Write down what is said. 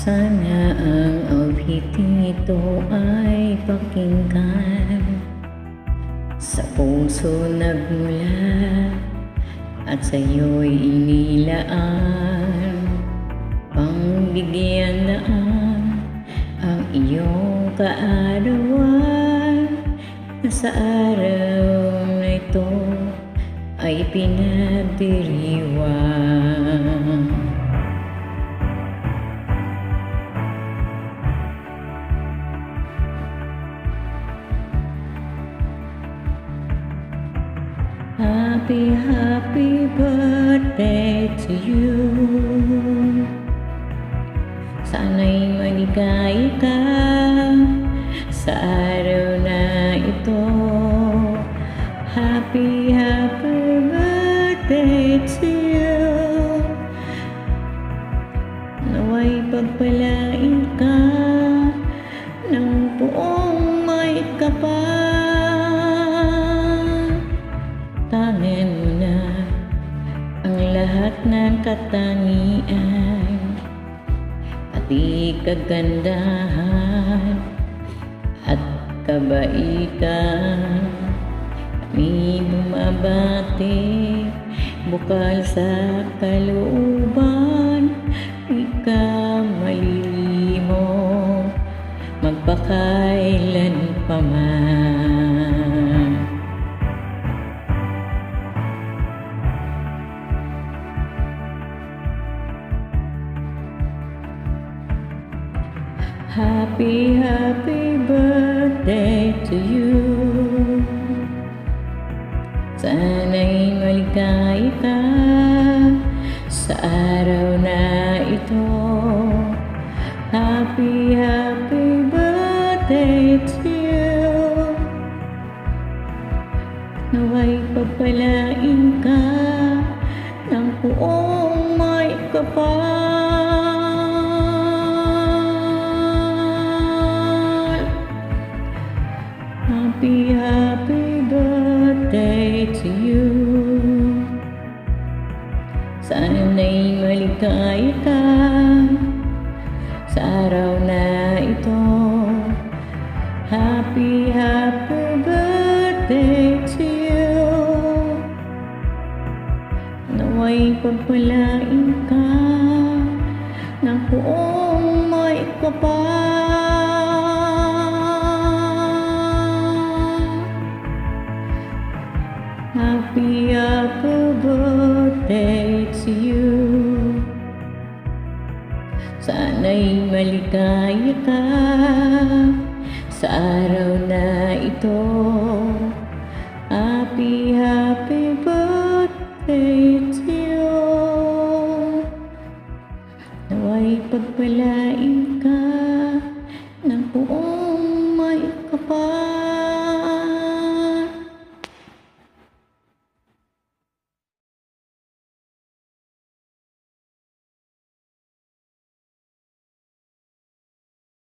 Sana ang awiting ito ay pakinggan, sa puso nagmula at sa'yo'y inilaan. Pangbigyan daan ang iyong kaarawan, na sa araw na ito ay pinagdiriwang. Happy, happy birthday to you. Sana'y maligaya ka sa araw na ito. Happy, happy birthday to you. Nawa'y pagpalain ka ng buong may kapal. Tangin mo na ang lahat ng katangian, pati kagandahan at kabaitan. Kami bumabati, bukal sa kalooban, di ka malilimo magpakailan pa man. Happy, happy birthday to you. Sana'y maligaya ka sa araw na ito. Happy, happy birthday to you. Nawa'y pagpalain ka ng buong may kapal. Happy, happy birthday to you. Sana'y maligaya ka sa araw na ito. Happy, happy birthday to you. Nawa'y pagpalain ka ng buong may kapal. Happy, happy birthday to you. Sana'y maligaya ka sa araw na ito. Happy, happy birthday to you. Nawa'y pagpalain